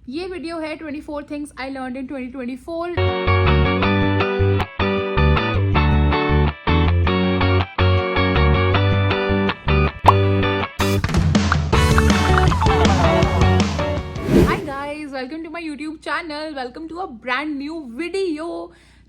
ये वीडियो है 24 things I learned in 2024। Hi guys, welcome to my YouTube channel. Welcome to a brand new video.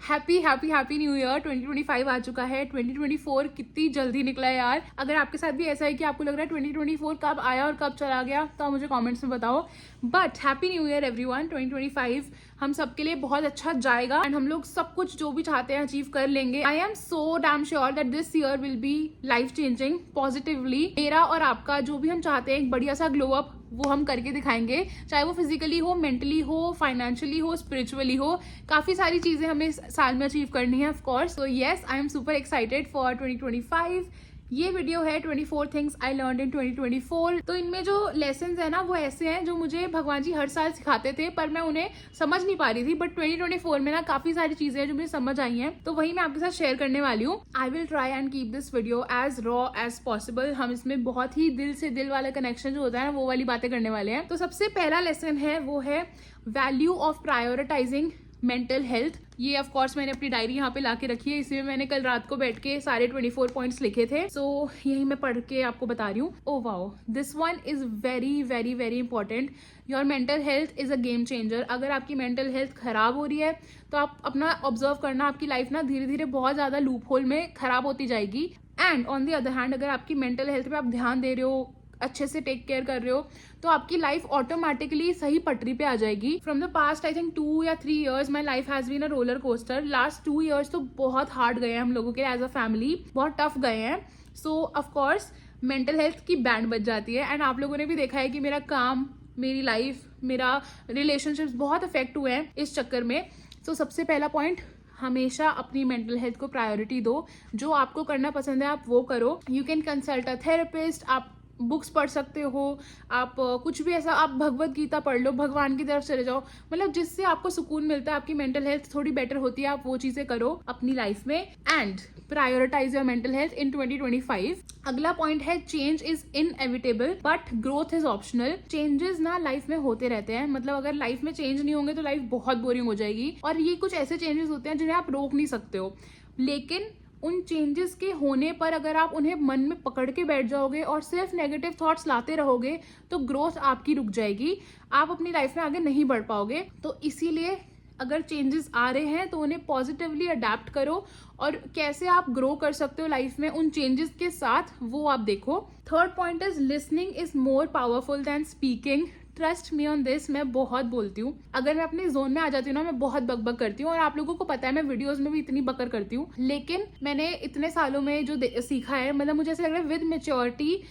Happy new year. 2025 आ चुका है। 2024 कितनी जल्दी निकला है यार। अगर आपके साथ भी ऐसा है कि आपको लग रहा है 2024 कब आया और कब चला गया, तो मुझे कमेंट्स में बताओ। But happy new year everyone. 2025 हम सबके लिए बहुत अच्छा जाएगा एंड हम लोग सब कुछ जो भी चाहते हैं अचीव कर लेंगे। I am so damn sure that this year will be life changing positively. मेरा और आपका जो भी हम चाहते हैं एक बढ़िया सा ग्लो अप वो हम करके दिखाएंगे, चाहे वो फिजिकली हो, मेंटली हो, फाइनेंशियली हो, स्पिरिचुअली हो। काफी सारी चीजें हमें इस साल में अचीव करनी है of course. So yes, I am super excited for 2025। ये वीडियो है 24 थिंग्स आई लर्नड इन 2024। तो इनमें जो लेसन्स है ना वो ऐसे हैं जो मुझे भगवान जी हर साल सिखाते थे, पर मैं उन्हें समझ नहीं पा रही थी। बट 2024 में ना काफी सारी चीजें हैं जो मुझे समझ आई हैं, तो वही मैं आपके साथ शेयर करने वाली हूँ। I will try and keep this video as raw as possible. हम इसमें बहुत ही दिल से दिल वाला कनेक्शन जो होता है ना वो वाली बातें करने वाले हैं। तो सबसे पहला लेसन है वो है value of prioritising mental health. ये ऑफ कोर्स मैंने अपनी डायरी यहाँ पे लाके रखी है, इसी में मैंने कल रात को बैठ के सारे 24 पॉइंट्स लिखे थे। सो यही मैं पढ़ के आपको बता रही हूँ। Oh wow, this one is very very very important. Your mental health is a game changer. अगर आपकी मेंटल हेल्थ खराब हो रही है तो आप अपना ऑब्जर्व करना, आपकी लाइफ ना धीरे धीरे बहुत ज्यादा लूप होल में खराब होती जाएगी। And on the other hand, अगर आपकी मेंटल हेल्थ पे आप ध्यान दे रहे हो, अच्छे से टेक केयर कर रहे हो, तो आपकी लाइफ ऑटोमेटिकली सही पटरी पे आ जाएगी। From the past I think 2 या 3 years my life has been a roller coaster. Last 2 years तो बहुत हार्ड गए हैं हम लोगों के एज अ फैमिली, बहुत टफ गए हैं। सो ऑफकोर्स मेंटल हेल्थ की बैंड बज जाती है। एंड आप लोगों ने भी देखा है कि मेरा काम, मेरी लाइफ, मेरा रिलेशनशिप्स बहुत अफेक्ट हुए हैं इस चक्कर में। सो सबसे पहला पॉइंट, हमेशा अपनी मेंटल हेल्थ को प्रायोरिटी दो। जो आपको करना पसंद है आप वो करो। You can consult a therapist, आप बुक्स पढ़ सकते हो, आप कुछ भी ऐसा, आप भगवत गीता पढ़ लो, भगवान की तरफ चले जाओ, मतलब जिससे आपको सुकून मिलता है, आपकी मेंटल हेल्थ थोड़ी बेटर होती है, आप वो चीजें करो अपनी लाइफ में। And prioritise your mental health in 2025। अगला पॉइंट है change is inevitable but growth is optional. Changes ना लाइफ में होते रहते हैं, मतलब अगर लाइफ में चेंज नहीं होंगे तो लाइफ बहुत बोरिंग हो जाएगी। और ये कुछ ऐसे चेंजेस होते हैं जिन्हें आप रोक नहीं सकते हो, लेकिन उन चेंजेस के होने पर अगर आप उन्हें मन में पकड़ के बैठ जाओगे और सिर्फ नेगेटिव थॉट्स लाते रहोगे तो ग्रोथ आपकी रुक जाएगी, आप अपनी लाइफ में आगे नहीं बढ़ पाओगे। तो इसीलिए अगर चेंजेस आ रहे हैं तो उन्हें पॉजिटिवली अडेप्ट करो, और कैसे आप ग्रो कर सकते हो लाइफ में उन चेंजेस के साथ वो आप देखो। Third point is listening is more powerful than speaking. Trust me on this, मैं बहुत बोलती हूँ। अगर मैं अपने जोन में आ जाती हूँ ना, मैं बहुत बकबक करती हूँ, और आप लोगों को पता है मैं वीडियोस में भी इतनी बकर करती हूँ। लेकिन मैंने इतने सालों में जो सीखा है, मतलब मुझे ऐसा लग रहा है विद मेच्योरिटी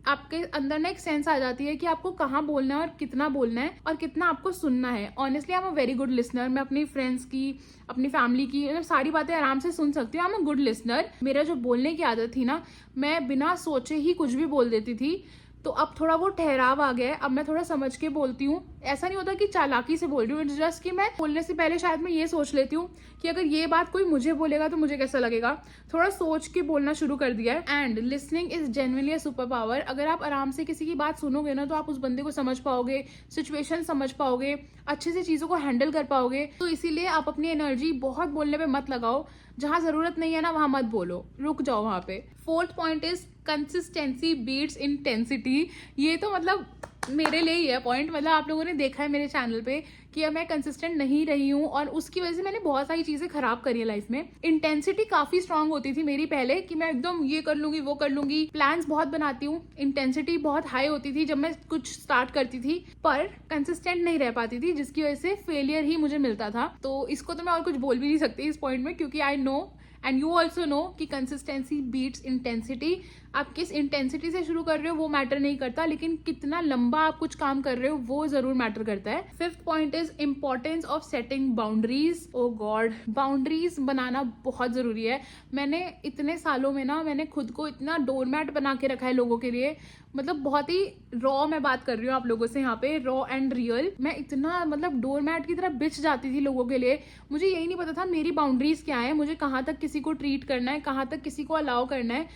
आपके अंदर ना एक सेंस आ जाती है कि आपको कहाँ बोलना है और कितना बोलना है और कितना आपको सुनना है। Honestly I am a very good listener. मैं अपनी फ्रेंड्स की, अपनी फैमिली की, मतलब सारी बातें आराम से सुन सकती हूँ। I am a good listener. मेरा जो बोलने की आदत थी ना, मैं बिना सोचे ही कुछ भी बोल देती थी, तो अब थोड़ा वो ठहराव आ गया है। अब मैं थोड़ा समझ के बोलती हूँ। ऐसा नहीं होता कि चालाकी से बोल रही हूँ, इट्स जस्ट कि मैं बोलने से पहले शायद मैं ये सोच लेती हूँ कि अगर ये बात कोई मुझे बोलेगा तो मुझे कैसा लगेगा। थोड़ा सोच के बोलना शुरू कर दिया है। And listening is genuinely a super power. अगर आप आराम से किसी की बात सुनोगे ना तो आप उस बंदे को समझ पाओगे, सिचुएशन समझ पाओगे, अच्छे से चीजों को हैंडल कर पाओगे। तो इसीलिए आप अपनी एनर्जी बहुत बोलने पे मत लगाओ। जहां जरूरत नहीं है ना वहां मत बोलो, रुक जाओ वहां पे। Fourth point is consistency beats intensity. ये तो मतलब मेरे लिए ही है पॉइंट। मतलब आप लोगों ने देखा है मेरे चैनल पे कि अब मैं कंसिस्टेंट नहीं रही हूँ, और उसकी वजह से मैंने बहुत सारी चीजें खराब करी है लाइफ में। इंटेंसिटी काफी स्ट्रांग होती थी मेरी पहले, कि मैं एकदम ये कर लूंगी वो कर लूंगी, प्लान्स बहुत बनाती हूँ। इंटेंसिटी बहुत हाई होती थी जब मैं कुछ स्टार्ट करती थी, पर कंसिस्टेंट नहीं रह पाती थी, जिसकी वजह से फेलियर ही मुझे मिलता था। तो इसको तो मैं और कुछ बोल भी नहीं सकती इस पॉइंट में, क्योंकि I know and you also know कि कंसिस्टेंसी बीट्स इंटेंसिटी। आप किस इंटेंसिटी से शुरू कर रहे हो वो मैटर नहीं करता, लेकिन कितना लंबा आप कुछ काम कर रहे हो वो जरूर मैटर करता है। Fifth point is importance of setting boundaries. Oh God, boundaries बनाना बहुत जरूरी है। मैंने इतने सालों में ना, मैंने खुद को इतना डोरमैट बना के रखा है लोगों के लिए, मतलब बहुत ही रॉ मैं बात कर रही हूँ आप लोगों से यहाँ पे, रॉ एंड रियल। मैं इतना मतलब डोरमैट की तरह बिछ जाती थी लोगों के लिए। मुझे यही नहीं पता था मेरी बाउंड्रीज क्या है, मुझे कहाँ तक किसी को ट्रीट करना है, कहाँ तक किसी को अलाउ करना है,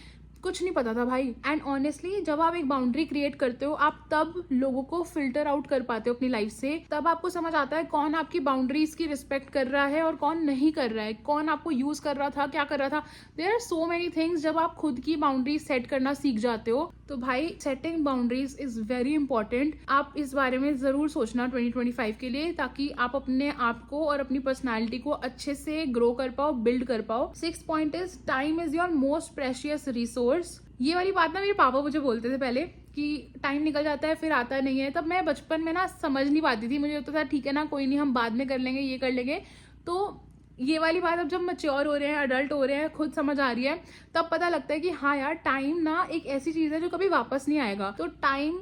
कुछ नहीं पता था भाई। एंड ऑनेस्टली जब आप एक बाउंड्री क्रिएट करते हो, आप तब लोगों को फिल्टर आउट कर पाते हो अपनी लाइफ से। तब आपको समझ आता है कौन आपकी बाउंड्रीज की रिस्पेक्ट कर रहा है और कौन नहीं कर रहा है, कौन आपको यूज कर रहा था, क्या कर रहा था। There are so many things. जब आप खुद की बाउंड्रीज सेट करना सीख जाते हो तो भाई setting boundaries is very important. आप इस बारे में जरूर सोचना 2025 के लिए, ताकि आप अपने आप को और अपनी पर्सनैलिटी को अच्छे से ग्रो कर पाओ, बिल्ड कर पाओ। 6th point is time is your most precious resource. ये वाली बात ना मेरे पापा मुझे बोलते थे पहले कि टाइम निकल जाता है फिर आता नहीं है। तब मैं बचपन में ना समझ नहीं पाती थी, मुझे होता था ठीक है ना, कोई नहीं, हम बाद में कर लेंगे, ये कर लेंगे। तो ये वाली बात अब जब मैच्योर हो रहे हैं, अडल्ट हो रहे हैं, खुद समझ आ रही है, तब पता लगता है कि हाँ यार, टाइम ना एक ऐसी चीज है जो कभी वापस नहीं आएगा। तो टाइम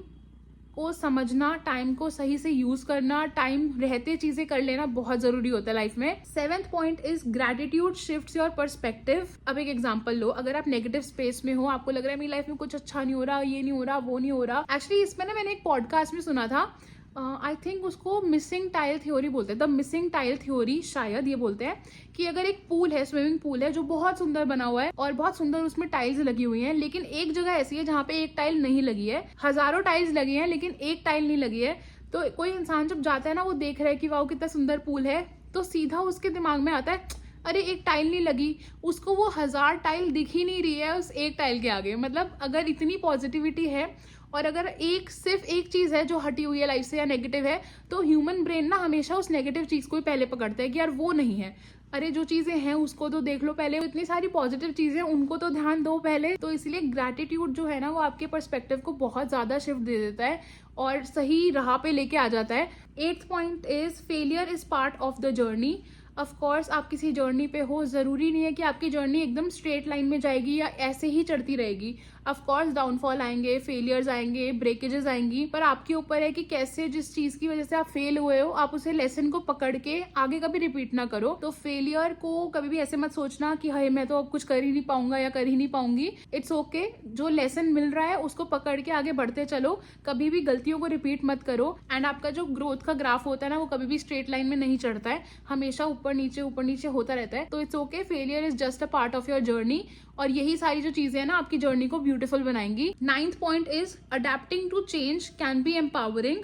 को समझना, टाइम को सही से यूज करना, टाइम रहते चीजें कर लेना बहुत जरूरी होता है लाइफ में। 7th point is gratitude shifts your perspective. अब एक एग्जांपल लो, अगर आप नेगेटिव स्पेस में हो, आपको लग रहा है मेरी लाइफ में कुछ अच्छा नहीं हो रहा, ये नहीं हो रहा, वो नहीं हो रहा। एक्चुअली इसमें ना मैंने एक पॉडकास्ट में सुना था, आई थिंक उसको मिसिंग टाइल थ्योरी बोलते हैं, द मिसिंग टाइल थ्योरी शायद ये बोलते हैं कि अगर एक पूल है, स्विमिंग पूल है जो बहुत सुंदर बना हुआ है और बहुत सुंदर उसमें टाइल्स लगी हुई हैं, लेकिन एक जगह ऐसी है जहाँ पे एक टाइल नहीं लगी है। हजारों टाइल्स लगी हैं लेकिन एक टाइल नहीं लगी है। तो कोई इंसान जब जाता है ना, वो देख रहा है कि वाह कितना सुंदर पूल है, तो सीधा उसके दिमाग में आता है अरे एक टाइल नहीं लगी। उसको वो 1000 टाइल दिख ही नहीं रही है उस एक टाइल के आगे। मतलब अगर इतनी पॉजिटिविटी है और अगर सिर्फ एक चीज है जो हटी हुई है लाइफ से या नेगेटिव है, तो ह्यूमन ब्रेन ना हमेशा उस नेगेटिव चीज को ही पहले पकड़ता है कि यार वो नहीं है। अरे जो चीजें हैं उसको तो देख लो पहले, इतनी सारी पॉजिटिव चीजें उनको तो ध्यान दो पहले। तो इसलिए ग्रैटिट्यूड जो है ना, वो आपके पर्सपेक्टिव को बहुत ज्यादा शिफ्ट दे देता है और सही राह पे लेके आ जाता है। 8th point is failure is part of the journey. Of course आप किसी जर्नी पे हो, जरूरी नहीं है कि आपकी जर्नी एकदम स्ट्रेट लाइन में जाएगी या ऐसे ही चढ़ती रहेगी। ऑफ कोर्स डाउनफॉल आएंगे, फेलियर्स आएंगे, ब्रेकेजेस आएंगी, पर आपके ऊपर है कि कैसे जिस चीज की वजह से आप फेल हुए हो, आप उसे लेसन को पकड़ के आगे कभी रिपीट ना करो। तो फेलियर को कभी भी ऐसे मत सोचना कि हाय मैं तो अब कुछ कर ही नहीं पाऊंगा या कर ही नहीं पाऊंगी। इट्स ओके, जो लेसन मिल रहा है उसको पकड़ के आगे बढ़ते चलो, कभी भी गलतियों को रिपीट मत करो। एंड आपका जो ग्रोथ का ग्राफ होता है ना, वो कभी भी स्ट्रेट लाइन में नहीं चढ़ता है, हमेशा ऊपर नीचे होता रहता है। तो it's okay, failure is just a part of your journey. और यही सारी जो चीजें हैं ना, आपकी जर्नी को ब्यूटीफुल बनाएंगी। 9th point is adapting to change can be empowering.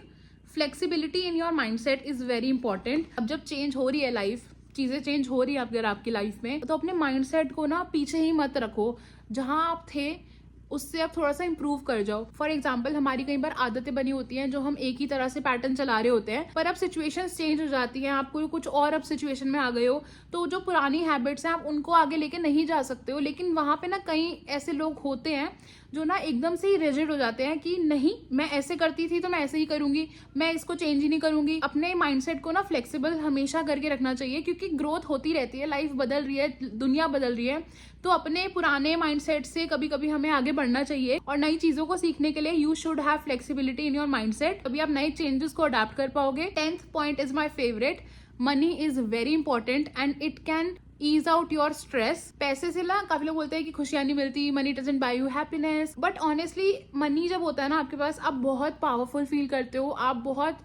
Flexibility in your mindset is very important. अब जब चेंज हो रही है लाइफ, चीजें चेंज हो रही है अगर आपकी लाइफ में, तो अपने माइंडसेट को ना पीछे ही मत रखो। जहां आप थे उससे आप थोड़ा सा इंप्रूव कर जाओ। फॉर एग्जाम्पल, हमारी कई बार आदतें बनी होती हैं जो हम एक ही तरह से पैटर्न चला रहे होते हैं, पर अब सिचुएशंस चेंज हो जाती हैं, आप कोई कुछ और अब सिचुएशन में आ गए हो, तो जो पुरानी हैबिट्स हैं आप उनको आगे लेके नहीं जा सकते हो। लेकिन वहां पे ना कई ऐसे लोग होते हैं जो ना एकदम से ही रिजिड हो जाते हैं कि नहीं, मैं ऐसे करती थी तो मैं ऐसे ही करूंगी, मैं इसको चेंज ही नहीं करूंगी। अपने माइंडसेट को ना फ्लेक्सिबल हमेशा करके रखना चाहिए, क्योंकि ग्रोथ होती रहती है, लाइफ बदल रही है, दुनिया बदल रही है। तो अपने पुराने माइंडसेट से कभी कभी हमें आगे बढ़ना चाहिए और नई चीजों को सीखने के लिए you should have flexibility in your mindset, तभी आप नए चेंजेस को अडेप्ट कर पाओगे। 10th point is my favourite, money is very important and it can ease out your stress. पैसे से ना काफी लोग बोलते हैं कि खुशियां नहीं मिलती, money doesn't buy you happiness, but honestly money जब होता है ना आपके पास, आप बहुत पावरफुल फील करते हो, आप बहुत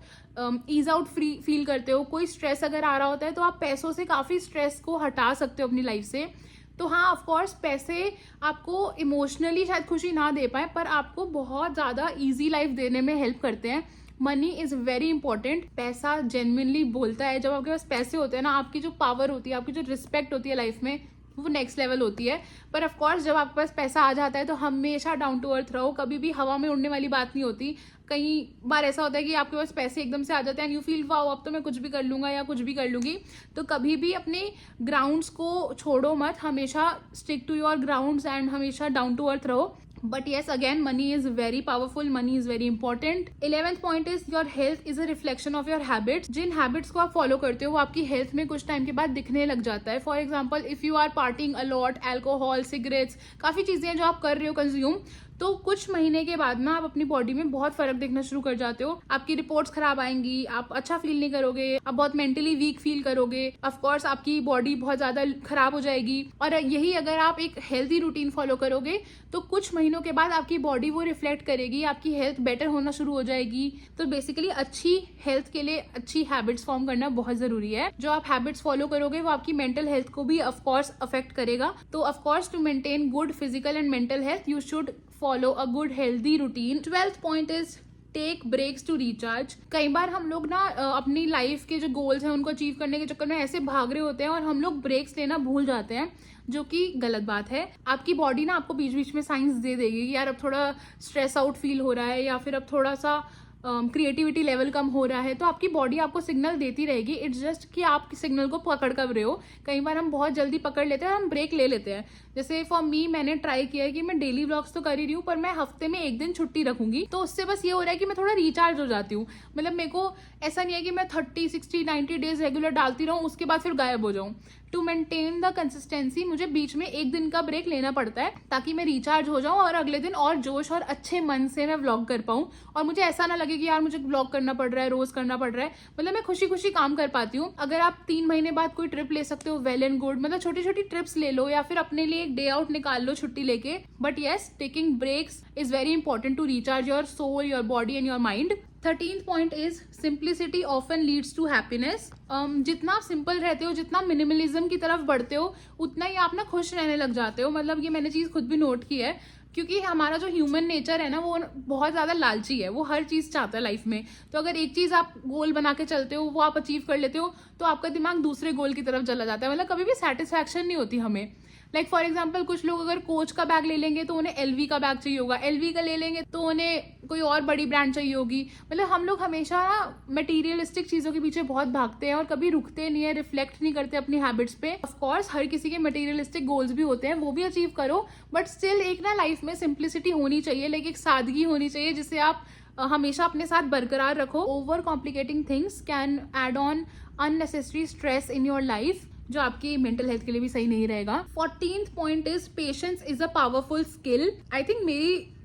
ईज आउट फ्री फील करते हो। कोई स्ट्रेस अगर आ रहा होता है तो आप पैसों से काफी स्ट्रेस को हटा सकते हो अपनी लाइफ से। तो हाँ, ऑफ कोर्स पैसे आपको इमोशनली शायद खुशी ना दे पाए, पर आपको बहुत ज्यादा इजी लाइफ देने में हेल्प करते हैं। Money is very important. पैसा जेन्युइनली बोलता है। जब आपके पास पैसे होते हैं ना, आपकी जो पावर होती है, आपकी जो रिस्पेक्ट होती है लाइफ में, वो नेक्स्ट लेवल होती है। पर ऑफ कोर्स जब आपके पास पैसा आ जाता है तो हमेशा डाउन टू अर्थ रहो, कभी भी हवा में उड़ने वाली बात नहीं होती। कई बार ऐसा होता है कि आपके पास पैसे एकदम से आ जाते हैं एंड यू फील वाओ अब तो मैं कुछ भी कर लूंगा या कुछ भी कर लूंगी। तो कभी भी अपने ग्राउंड्स को छोड़ो मत, हमेशा stick to your grounds and हमेशा डाउन टू अर्थ रहो। But yes, again money is very powerful, money is very important. 11th point is your health is a reflection of your habits. जिन habits को आप follow करते हो वो आपकी health में कुछ टाइम के बाद दिखने लग जाता है। For example, if you are partying a lot, alcohol, cigarettes, काफी चीजें जो आप कर रहे हो कंज्यूम, तो कुछ महीने के बाद ना आप अपनी बॉडी में बहुत फर्क देखना शुरू कर जाते हो। आपकी रिपोर्ट्स खराब आएंगी, आप अच्छा फील नहीं करोगे, आप बहुत मेंटली वीक फील करोगे, ऑफकोर्स आपकी बॉडी बहुत ज्यादा खराब हो जाएगी। और यही अगर आप एक हेल्थी रूटीन फॉलो करोगे तो कुछ महीनों के बाद आपकी बॉडी वो रिफ्लेक्ट करेगी, आपकी हेल्थ बेटर होना शुरू हो जाएगी। तो बेसिकली अच्छी हेल्थ के लिए अच्छी हैबिट्स फॉर्म करना बहुत जरूरी है। जो आप हैबिट्स फॉलो करोगे वो आपकी मेंटल हेल्थ को भी ऑफकोर्स अफेक्ट करेगा। तो of course to maintain good physical and mental health you should follow a good healthy routine. 12th point is take breaks to recharge. कई बार हम लोग ना अपनी लाइफ के जो गोल्स हैं उनको अचीव करने के चक्कर में ऐसे भाग रहे होते हैं और हम लोग ब्रेक्स लेना भूल जाते हैं, जो कि गलत बात है। आपकी बॉडी ना आपको बीच बीच में साइंस दे देगी कि यार अब थोड़ा स्ट्रेस आउट फील हो रहा है या फिर अब थोड़ा सा क्रिएटिविटी लेवल कम हो रहा है, तो आपकी बॉडी आपको सिग्नल देती रहेगी। इट्स जस्ट कि आप सिग्नल को पकड़ कर रहे हो। कई बार हम बहुत जल्दी पकड़ लेते हैं और हम ब्रेक ले लेते हैं। जैसे फॉर मी मैंने ट्राई किया है कि मैं डेली व्लॉग्स तो कर ही रही हूँ पर मैं हफ्ते में एक दिन छुट्टी रखूंगी, तो उससे बस ये हो रहा है कि मैं थोड़ा रिचार्ज हो जाती हूँ। मतलब मेरे को ऐसा नहीं है कि मैं 30, 60, 90 डेज रेगुलर डालती रहूँ उसके बाद फिर गायब हो जाऊँ। टू मेंटेन द कंसिस्टेंसी मुझे बीच में एक दिन का ब्रेक लेना पड़ता है ताकि मैं रिचार्ज हो जाऊं और अगले दिन और जोश और अच्छे मन से मैं व्लॉग कर पाऊं और मुझे ऐसा ना लगे कि यार मुझे व्लॉग करना पड़ रहा है, रोज करना पड़ रहा है। मतलब मैं खुशी खुशी काम कर पाती हूँ। अगर आप 3 महीने बाद कोई ट्रिप ले सकते हो वेल एंड गुड, मतलब छोटी छोटी ट्रिप्स ले लो या फिर अपने लिए एक डे आउट निकाल लो छुट्टी लेके। But yes, taking breaks is very important to recharge your soul, your body and your mind. 13th point is simplicity often leads to happiness. जितना आप सिंपल रहते हो, जितना मिनिमलिज्म की तरफ बढ़ते हो, उतना ही आप ना खुश रहने लग जाते हो। मतलब ये मैंने चीज खुद भी नोट की है, क्योंकि हमारा जो ह्यूमन नेचर है ना वो बहुत ज्यादा लालची है, वो हर चीज चाहता है लाइफ में। तो अगर एक चीज आप गोल बना के चलते हो, वो आप अचीव कर लेते हो, तो आपका दिमाग दूसरे गोल की तरफ चला जाता है। मतलब कभी भी सेटिस्फैक्शन नहीं होती हमें। लाइक फॉर एग्जाम्पल कुछ लोग अगर कोच का बैग ले लेंगे तो उन्हें एलवी का बैग चाहिए होगा, एलवी का ले लेंगे तो उन्हें कोई और बड़ी ब्रांड चाहिए होगी। मतलब हम लोग हमेशा मटेरियलिस्टिक चीजों के पीछे बहुत भागते हैं और कभी रुकते नहीं है, रिफ्लेक्ट नहीं करते अपनी हैबिट्स पे। ऑफ कोर्स हर किसी के मटेरियलिस्टिक गोल्स भी होते हैं, वो भी अचीव करो, बट स्टिल एक ना लाइफ में सिंप्लिसिटी होनी चाहिए, लाइक एक सादगी होनी चाहिए जिसे आप हमेशा अपने साथ बरकरार रखो। Over complicating things can add on unnecessary stress in your life, जो आपकी मेंटल हेल्थ के लिए भी सही नहीं रहेगा। 14th point is patience is a powerful skill. I think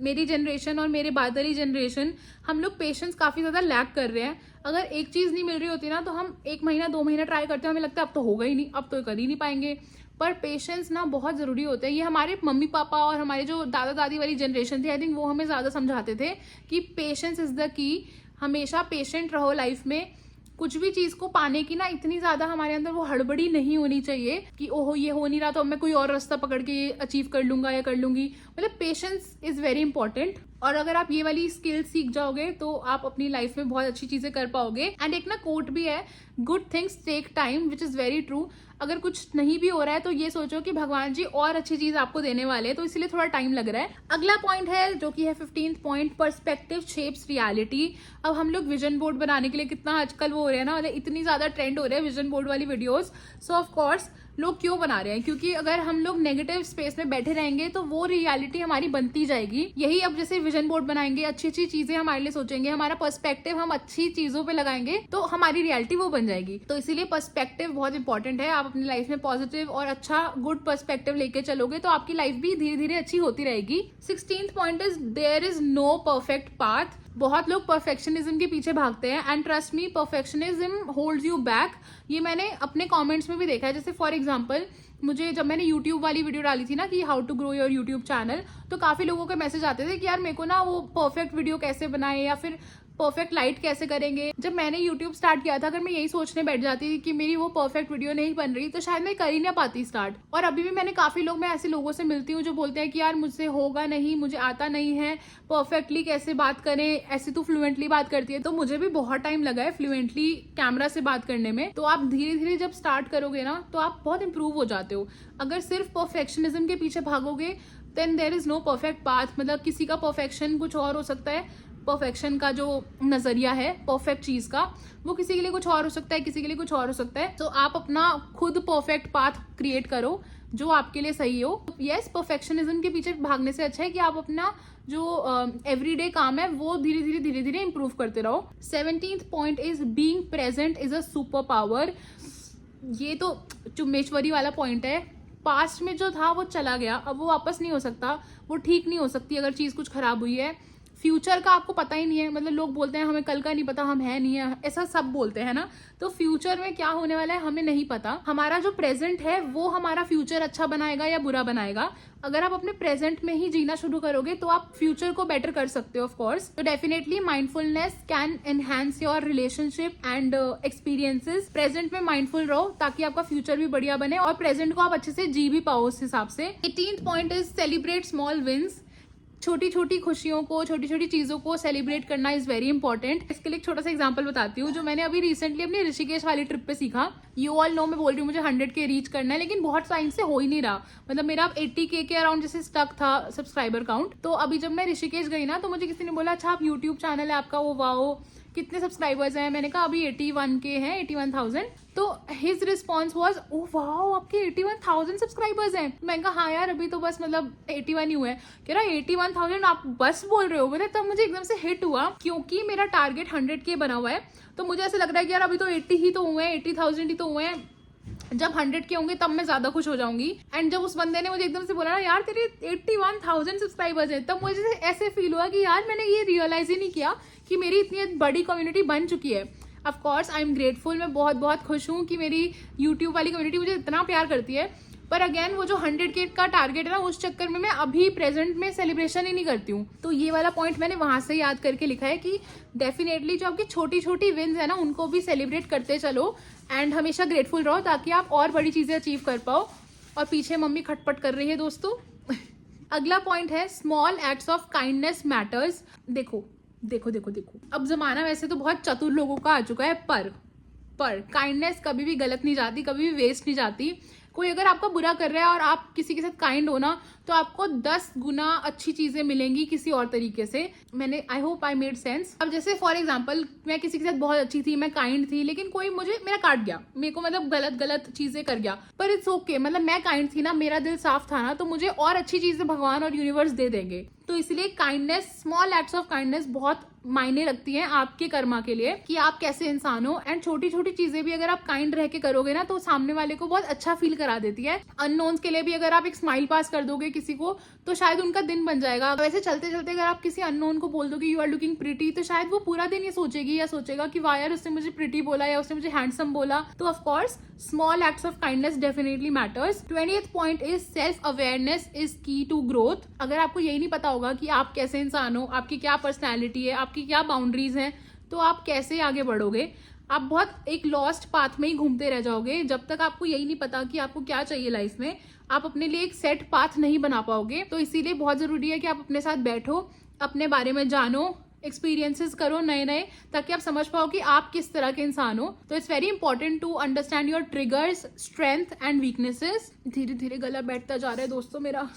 मेरी जनरेशन और मेरे बाद वाली जनरेशन, हम लोग पेशेंस काफी ज्यादा लैक कर रहे हैं। अगर एक चीज नहीं मिल रही होती ना तो हम 1 महीना 2 महीना ट्राई करते हैं, हमें लगता है अब तो होगा ही नहीं, अब तो कर ही नहीं पाएंगे। पर पेशेंस ना बहुत जरूरी होता है। ये हमारे मम्मी पापा और हमारे जो दादा दादी वाली जनरेशन थी, आई थिंक वो हमें ज्यादा समझाते थे कि पेशेंस इज द की। हमेशा पेशेंट रहो लाइफ में। कुछ भी चीज को पाने की ना इतनी ज्यादा हमारे अंदर वो हड़बड़ी नहीं होनी चाहिए कि ओहो ये हो नहीं रहा तो अब मैं कोई और रास्ता पकड़ के ये अचीव कर लूंगा या कर लूंगी। मतलब पेशेंस इज वेरी इंपॉर्टेंट। और अगर आप ये वाली स्किल सीख जाओगे तो आप अपनी लाइफ में बहुत अच्छी चीजें कर पाओगे। एंड एक ना कोट भी है, good things take time, which is very true. अगर कुछ नहीं भी हो रहा है तो ये सोचो कि भगवान जी और अच्छी चीज आपको देने वाले हैं, तो इसलिए थोड़ा टाइम लग रहा है। अगला पॉइंट है जो कि है 15th point, perspective shapes reality. अब हम लोग विजन बोर्ड बनाने के लिए कितना आजकल वो हो रहा है ना, मतलब इतनी ज्यादा ट्रेंड हो रहा है विजन बोर्ड वाली वीडियोस। सो ऑफ कोर्स लोग क्यों बना रहे हैं, क्योंकि अगर हम लोग नेगेटिव स्पेस में बैठे रहेंगे तो वो रियलिटी हमारी बनती जाएगी। यही अब जैसे विजन बोर्ड बनाएंगे, अच्छी अच्छी चीजें हमारे लिए सोचेंगे, हमारा पर्सपेक्टिव हम अच्छी चीजों पे लगाएंगे तो हमारी रियलिटी वो बन जाएगी। तो इसीलिए पर्सपेक्टिव बहुत इंपॉर्टेंट है। आप अपनी लाइफ में पॉजिटिव और अच्छा गुड पर्सपेक्टिव लेके चलोगे तो आपकी लाइफ भी धीरे धीरे अच्छी होती रहेगी। 16th point is there is no perfect path. बहुत लोग परफेक्शनिज्म के पीछे भागते हैं and trust me, perfectionism holds you back. ये मैंने अपने कमेंट्स में भी देखा है। जैसे फॉर एग्जांपल मुझे जब मैंने YouTube वाली वीडियो डाली थी ना कि how to grow your YouTube channel, तो काफी लोगों के मैसेज आते थे कि यार मेरे को ना वो परफेक्ट वीडियो कैसे बनाए या फिर परफेक्ट लाइट कैसे करेंगे। जब मैंने YouTube स्टार्ट किया था, अगर मैं यही सोचने बैठ जाती कि मेरी वो परफेक्ट वीडियो नहीं बन रही तो शायद मैं कर ही ना पाती स्टार्ट। और अभी भी मैंने काफी लोग, मैं ऐसे लोगों से मिलती हूँ जो बोलते हैं कि यार मुझसे होगा नहीं, मुझे आता नहीं है, परफेक्टली कैसे बात करें, ऐसे तो फ्लुएंटली बात करती है। तो मुझे भी बहुत टाइम लगा है फ्लुएंटली कैमरा से बात करने में। तो आप धीरे धीरे जब स्टार्ट करोगे ना तो आप बहुत इंप्रूव हो जाते हो। अगर सिर्फ परफेक्शनिज्म के पीछे भागोगे then there is no perfect path. मतलब किसी का परफेक्शन कुछ और हो सकता है, परफेक्शन का जो नजरिया है परफेक्ट चीज का, वो किसी के लिए कुछ और हो सकता है, किसी के लिए कुछ और हो सकता है। तो आप अपना खुद परफेक्ट पाथ क्रिएट करो जो आपके लिए सही हो। यस, परफेक्शनिज्म के पीछे भागने से अच्छा है कि आप अपना जो एवरीडे काम है वो धीरे धीरे इंप्रूव करते रहो। 17th point is being present is a super power. ये तो चुम्बेश्वरी वाला पॉइंट है। पास्ट में जो था वो चला गया, अब वो वापस नहीं हो सकता, वो ठीक नहीं हो सकती अगर चीज़ कुछ खराब हुई है। फ्यूचर का आपको पता ही नहीं है, मतलब लोग बोलते हैं हमें कल का नहीं पता, हम है नहीं है, ऐसा सब बोलते हैं ना। तो फ्यूचर में क्या होने वाला है हमें नहीं पता। हमारा जो प्रेजेंट है वो हमारा फ्यूचर अच्छा बनाएगा या बुरा बनाएगा। अगर आप अपने प्रेजेंट में ही जीना शुरू करोगे तो आप फ्यूचर को बेटर कर सकते हो ऑफ कोर्स। तो definitely mindfulness can enhance your relationship and experiences. Present में माइंडफुल रहो ताकि आपका फ्यूचर भी बढ़िया बने और प्रेजेंट को आप अच्छे से जी भी पाओ उस हिसाब से। 18th point is celebrate small wins. छोटी छोटी खुशियों को, छोटी छोटी चीज़ों को सेलिब्रेट करना इज़ वेरी इंपॉर्टेंट। इसके लिए एक छोटा सा एग्जांपल बताती हूँ जो मैंने अभी रिसेंटली अपनी ऋषिकेश वाली ट्रिप पे सीखा। यू ऑल नो मैं बोल रही हूँ मुझे 100K रीच करना है, लेकिन बहुत टाइम से हो ही नहीं रहा। मतलब मेरा अब 80K के अराउंड जैसे स्टक था सब्सक्राइबर काउंट। तो अभी जब मैं ऋषिकेश गई ना तो मुझे किसी ने बोला अच्छा आप यूट्यूब चैनल है आपका, वो वाओ कितने सब्सक्राइबर्स हैं। मैंने कहा अभी 81K हैं, 81,000। तो his response was oh wow आपके 81,000 सब्सक्राइबर्स हैं। मैंने कहा हाँ यार अभी तो बस मतलब 81 ही हुए हैं। कह रहा 81,000 आप बस बोल रहे हो। बोले तब मुझे एकदम से हिट हुआ क्योंकि मेरा टारगेट 100K बना हुआ है। तो मुझे ऐसे लग रहा है कि यार अभी तो 80 ही तो हुए हैं, 80,000 ही तो हुए हैं, जब 100K होंगे तब मैं ज्यादा खुश हो जाऊंगी। एंड जब उस बंदे ने मुझे एकदम से बोला ना यार तेरे 81,000 सब्सक्राइबर्स हैं, तब मुझे ऐसे फील हुआ कि यार मैंने ये रियलाइज ही नहीं किया कि मेरी इतनी बड़ी कम्युनिटी बन चुकी है। Of course I am grateful, मैं बहुत बहुत खुश हूँ कि मेरी यूट्यूब वाली कम्युनिटी मुझे इतना प्यार करती है। पर अगेन वो जो 100K का टारगेट है ना उस चक्कर में मैं अभी प्रेजेंट में सेलिब्रेशन ही नहीं करती हूँ। तो ये वाला पॉइंट मैंने वहां से याद करके लिखा है कि डेफिनेटली जो आपकी छोटी छोटी विन्स है ना उनको भी सेलिब्रेट करते चलो एंड हमेशा ग्रेटफुल रहो ताकि आप और बड़ी चीजें अचीव कर पाओ। और पीछे मम्मी खटपट कर रही है दोस्तों। अगला पॉइंट है small acts of kindness matters. देखो देखो देखो देखो अब जमाना वैसे तो बहुत चतुर लोगों का आ चुका है, पर काइंडनेस कभी भी गलत नहीं जाती, कभी भी वेस्ट नहीं जाती। कोई अगर आपका बुरा कर रहा है और आप किसी के साथ काइंड हो ना तो आपको 10 गुना अच्छी चीजें मिलेंगी किसी और तरीके से। मैंने I hope I made sense. अब जैसे फॉर एग्जांपल मैं किसी के साथ बहुत अच्छी थी, मैं काइंड थी, लेकिन कोई मुझे मेरा काट गया, मेरे को मतलब गलत चीजें कर गया, पर इट्स ओके। मतलब मैं काइंड थी ना, मेरा दिल साफ था ना, तो मुझे और अच्छी चीजें भगवान और यूनिवर्स दे देंगे। तो इसलिए kindness, small acts of kindness बहुत मायने रखती हैं आपके कर्मा के लिए कि आप कैसे इंसान हो। एंड छोटी छोटी चीजें भी अगर आप काइंड रह के करोगे ना तो सामने वाले को बहुत अच्छा फील करा देती है। अननोन्स के लिए भी अगर आप एक स्माइल पास कर दोगे किसी को तो शायद उनका दिन बन जाएगा। वैसे चलते चलते अगर आप किसी अननोन को बोल दोगे यू आर लुकिंग प्रिटी, तो शायद वो पूरा दिन ये सोचेगी या सोचेगा कि वाह यार उसने मुझे प्रिटी बोला या उसने मुझे हैंडसम बोला। तो of course small acts of kindness definitely matters. 20th point is self awareness is की टू ग्रोथ। अगर आपको यही नहीं पता होगा कि आप कैसे इंसान हो, आपकी क्या पर्सनैलिटी है, आपकी क्या बाउंड्रीज हैं, तो आप कैसे आगे बढ़ोगे। आप बहुत एक लॉस्ट पाथ में ही घूमते रह जाओगे। जब तक आपको यही नहीं पता कि आपको क्या चाहिए लाइफ में, आप अपने लिए एक सेट पाथ नहीं बना पाओगे। तो इसीलिए बहुत जरूरी है कि आप अपने साथ बैठो, अपने बारे में जानो, एक्सपीरियंसेस करो नए नए, ताकि आप समझ पाओ कि आप किस तरह के इंसान हो। तो it's very important to understand your triggers, strength and weaknesses. धीरे धीरे गला बैठता जा रहा है दोस्तों मेरा।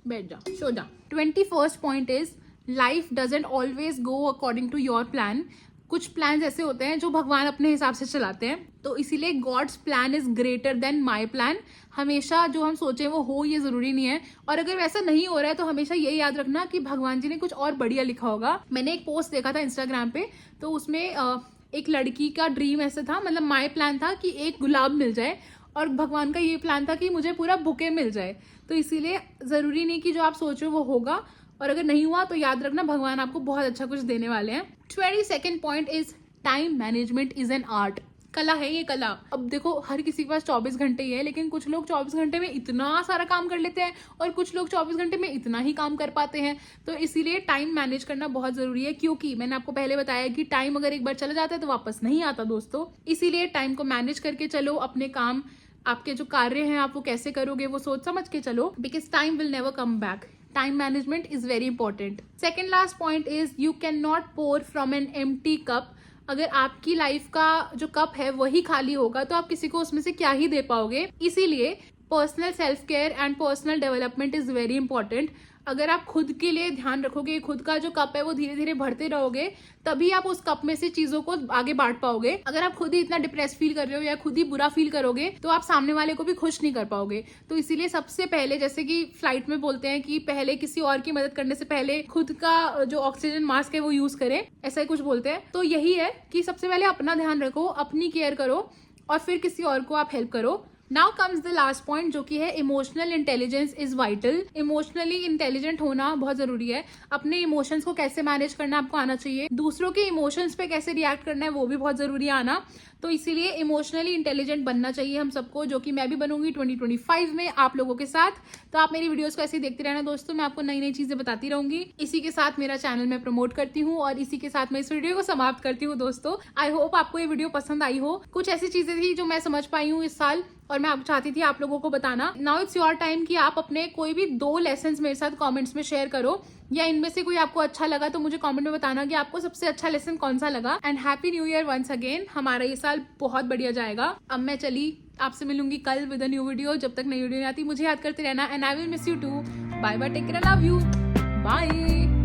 बैठ जा, सो जा। 21st point is life doesn't always go according to your plan. कुछ प्लान ऐसे होते हैं जो भगवान अपने हिसाब से चलाते हैं, तो इसीलिए God's plan is greater than my plan. हमेशा जो हम सोचें वो हो ये जरूरी नहीं है, और अगर वैसा नहीं हो रहा है तो हमेशा ये याद रखना कि भगवान जी ने कुछ और बढ़िया लिखा होगा। मैंने एक पोस्ट देखा था इंस्टाग्राम पे, तो उसमें एक लड़की का ड्रीम ऐसे था, मतलब माई प्लान था कि एक गुलाब मिल जाए, और भगवान का ये प्लान था कि मुझे पूरा बुके मिल जाए। तो इसीलिए जरूरी नहीं कि जो आप सोचो वो होगा, और अगर नहीं हुआ तो याद रखना भगवान आपको बहुत अच्छा कुछ देने वाले हैं। 22nd point is time management is an art. कला है ये, कला। अब देखो हर किसी के पास 24 घंटे ही है, लेकिन कुछ लोग 24 घंटे में इतना सारा काम कर लेते हैं और कुछ लोग 24 घंटे में इतना ही काम कर पाते हैं। तो इसीलिए टाइम मैनेज करना बहुत जरूरी है, क्योंकि मैंने आपको पहले बताया कि टाइम अगर एक बार चला जाता है तो वापस नहीं आता दोस्तों। इसीलिए टाइम को मैनेज करके चलो, अपने काम, आपके जो कार्य हैं आप वो कैसे करोगे वो सोच समझ के चलो, because time will never come back. Time management is very important. Second last point is you can not pour from an empty cup. अगर आपकी लाइफ का जो कप है वही खाली होगा तो आप किसी को उसमें से क्या ही दे पाओगे। इसीलिए personal self care and personal development is very important. अगर आप खुद के लिए ध्यान रखोगे, खुद का जो कप है वो धीरे धीरे भरते रहोगे, तभी आप उस कप में से चीजों को आगे बांट पाओगे। अगर आप खुद ही इतना डिप्रेस फील कर रहे हो या खुद ही बुरा फील करोगे तो आप सामने वाले को भी खुश नहीं कर पाओगे। तो इसीलिए सबसे पहले, जैसे कि फ्लाइट में बोलते हैं कि पहले किसी और की मदद करने से पहले खुद का जो ऑक्सीजन मास्क है वो यूज करें, ऐसा ही कुछ बोलते हैं। तो यही है कि सबसे पहले अपना ध्यान रखो, अपनी केयर करो और फिर किसी और को आप हेल्प करो। Now comes the last point, जो कि है emotional intelligence is vital. Emotionally intelligent होना बहुत जरूरी है। अपने इमोशंस को कैसे मैनेज करना आपको आना चाहिए, दूसरों के इमोशंस पे कैसे रिएक्ट करना है वो भी बहुत जरूरी है आना। तो इसीलिए इमोशनली इंटेलिजेंट बनना चाहिए हम सबको, जो कि मैं भी बनूंगी 2025 में आप लोगों के साथ। तो आप मेरी वीडियोस को ऐसे ही देखते रहना दोस्तों, मैं आपको नई नई चीजें बताती रहूंगी। इसी के साथ मेरा चैनल मैं प्रमोट करती हूँ और इसी के साथ मैं इस वीडियो को समाप्त करती हूँ दोस्तों। आई होप आपको ये वीडियो पसंद आई हो। कुछ ऐसी चीजें थी जो मैं समझ पाई हूँ इस साल और मैं आप चाहती थी आप लोगों को बताना। नाउ इट्स योर टाइम कि आप अपने कोई भी 2 लेसन्स मेरे साथ कमेंट्स में शेयर करो, या इनमें से कोई आपको अच्छा लगा तो मुझे कमेंट में बताना कि आपको सबसे अच्छा लेसन कौन सा लगा। And happy new year once again. हमारा ये साल बहुत बढ़िया जाएगा। अब मैं चली, आपसे मिलूंगी कल विद अ न्यू वीडियो। जब तक नई वीडियो नहीं आती मुझे याद करते रहना। And I will miss you too. Bye bye, take care, love you, bye.